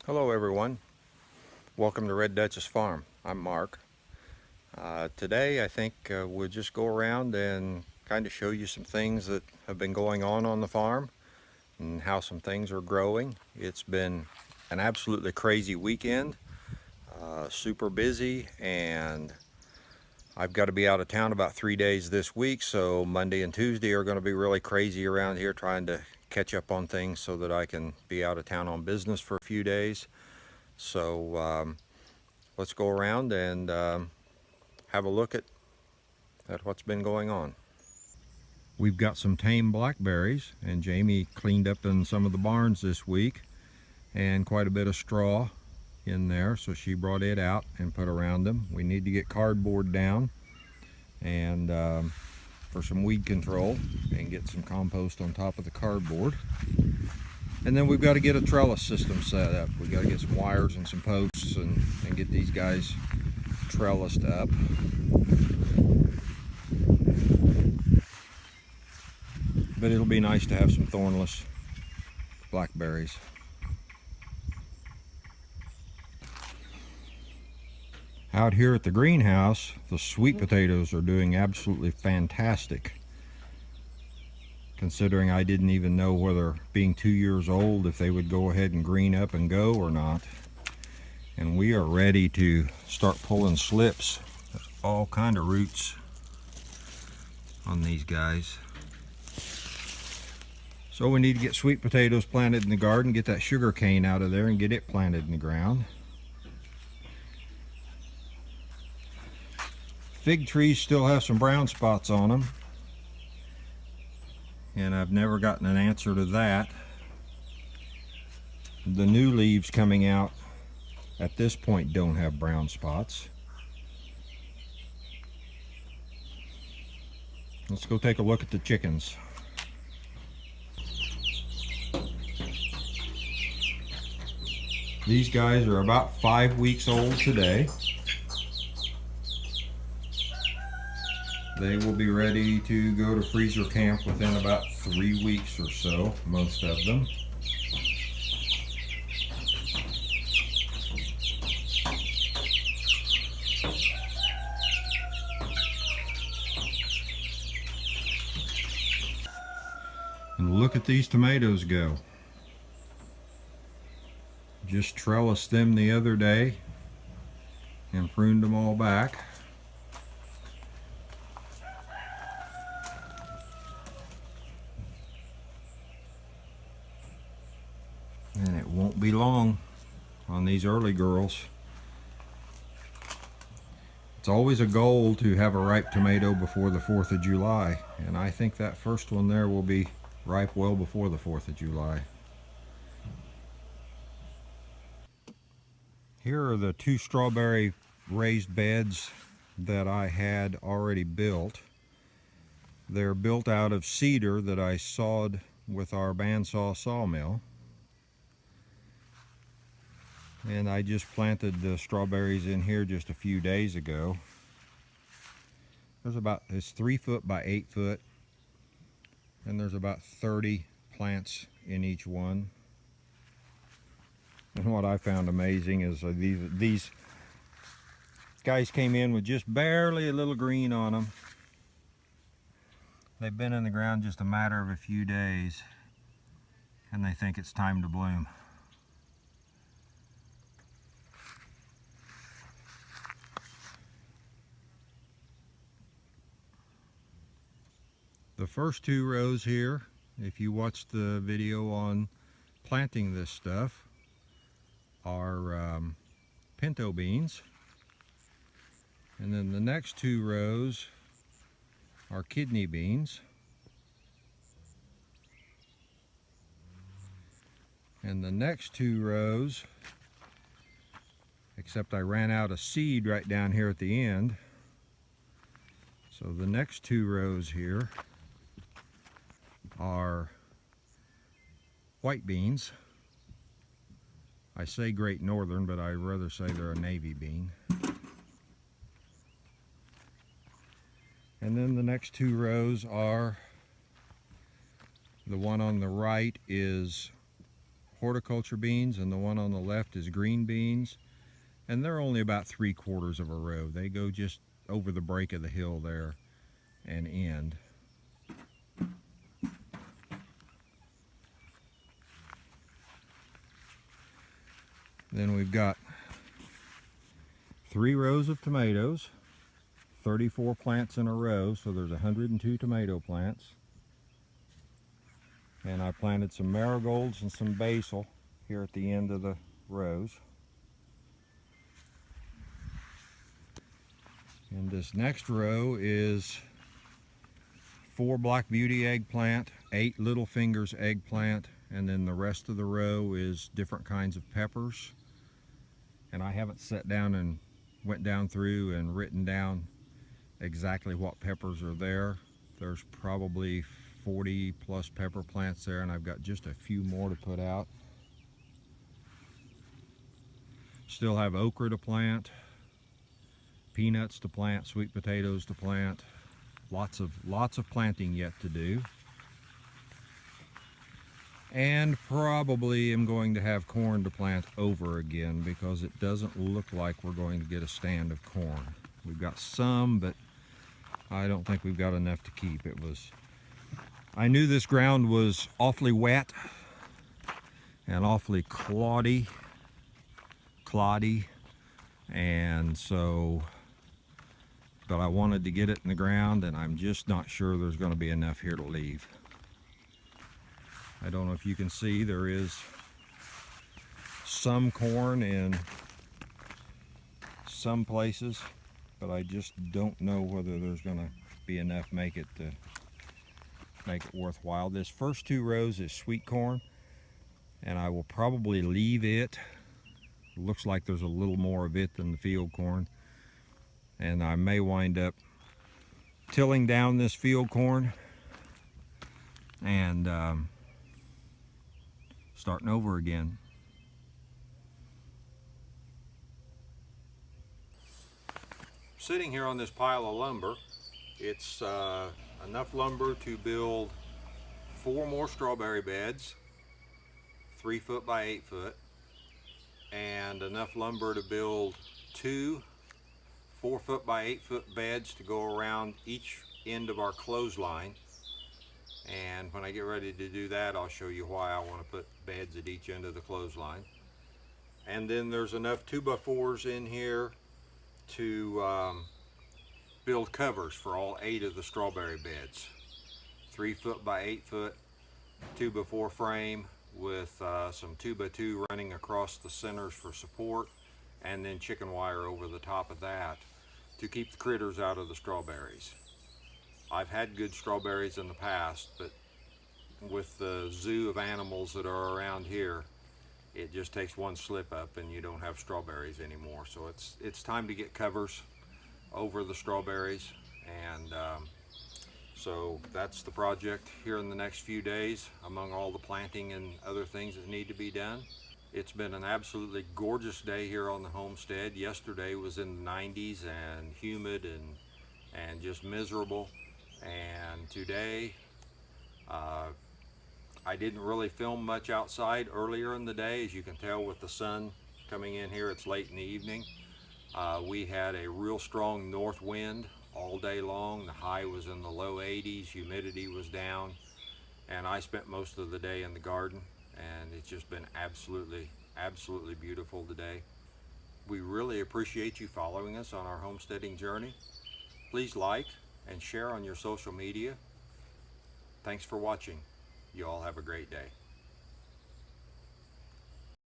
Hello everyone, welcome to Red Duchess Farm. I'm Mark. Today I think we'll just go around and kind of show you some things that have been going on the farm and how some things are growing. It's been an absolutely crazy weekend, super busy, and I've got to be out of town about 3 days this week, so Monday and Tuesday are going to be really crazy around here trying to catch up on things so that I can be out of town on business for a few days. So let's go around and have a look at what's been going on. We've got some tame blackberries, and Jamie cleaned up in some of the barns this week and quite a bit of straw in there, so she brought it out and put around them. We need to get cardboard down and for some weed control and get some compost on top of the cardboard. And then we've got to get a trellis system set up. We've got to get some wires and some posts and get these guys trellised up. But it'll be nice to have some thornless blackberries. Out here at the greenhouse, the sweet potatoes are doing absolutely fantastic. Considering I didn't even know whether, being 2 years old, if they would go ahead and green up and go or not. And we are ready to start pulling slips. There's all kind of roots on these guys. So we need to get sweet potatoes planted in the garden, get that sugar cane out of there and get it planted in the ground. Fig trees still have some brown spots on them, and I've never gotten an answer to that. The new leaves coming out at this point don't have brown spots. Let's go take a look at the chickens. These guys are about 5 weeks old today. They will be ready to go to freezer camp within about 3 weeks or so, most of them. And look at these tomatoes go. Just trellised them the other day and pruned them all back. And it won't be long on these early girls. It's always a goal to have a ripe tomato before the 4th of July, and I think that first one there will be ripe well before the 4th of July. Here are the 2 strawberry raised beds that I had already built. They're built out of cedar that I sawed with our bandsaw sawmill. And I just planted the strawberries in here just a few days ago. It's 3 foot by 8 foot, and there's about 30 plants in each one. And what I found amazing is these guys came in with just barely a little green on them. They've been in the ground just a matter of a few days, and they think it's time to bloom. The first 2 rows here, if you watched the video on planting this stuff, are pinto beans. And then the next 2 rows are kidney beans. And the next 2 rows, except I ran out of seed right down here at the end. So the next 2 rows here are white beans. I say Great Northern, but I'd rather say they're a navy bean. And then the next 2 rows are, the one on the right is horticulture beans, and the one on the left is green beans. And they're only about 3/4 of a row. They go just over the break of the hill there and end. Then we've got 3 rows of tomatoes, 34 plants in a row, so there's 102 tomato plants. And I planted some marigolds and some basil here at the end of the rows. And this next row is 4 Black Beauty eggplant, 8 Little Fingers eggplant, and then the rest of the row is different kinds of peppers. And I haven't sat down and went down through and written down exactly what peppers are there. There's probably 40 plus pepper plants there, and I've got just a few more to put out. Still have okra to plant, peanuts to plant, sweet potatoes to plant. Lots of planting yet to do. And probably am going to have corn to plant over again because it doesn't look like we're going to get a stand of corn. We've got some, but I don't think we've got enough to keep. I knew this ground was awfully wet and awfully cloddy, and so, but I wanted to get it in the ground, and I'm just not sure there's going to be enough here to leave. I don't know if you can see, there is some corn in some places, but I just don't know whether there's going to be enough make it worthwhile. This first 2 rows is sweet corn, and I will probably leave it. It looks like there's a little more of it than the field corn, and I may wind up tilling down this field corn and starting over again. Sitting here on this pile of lumber, it's enough lumber to build 4 more strawberry beds, 3 foot by 8 foot, and enough lumber to build 2 4 foot by 8 foot beds to go around each end of our clothesline. And when I get ready to do that, I'll show you why I want to put beds at each end of the clothesline. And then there's enough 2x4s in here to build covers for all 8 of the strawberry beds. 3 foot by 8 foot 2x4 frame with some 2x2 running across the centers for support, and then chicken wire over the top of that to keep the critters out of the strawberries. I've had good strawberries in the past, but with the zoo of animals that are around here, it just takes one slip up and you don't have strawberries anymore. So it's time to get covers over the strawberries, and so that's the project here in the next few days among all the planting and other things that need to be done. It's been an absolutely gorgeous day here on the homestead. Yesterday was in the 90s and humid and just miserable. And today, I didn't really film much outside earlier in the day. As you can tell with the sun coming in here, it's late in the evening. We had a real strong north wind all day long. The high was in the low 80s, humidity was down, and I spent most of the day in the garden, and it's just been absolutely beautiful today. We really appreciate you following us on our homesteading journey. Please like and share on your social media. Thanks for watching. You all have a great day.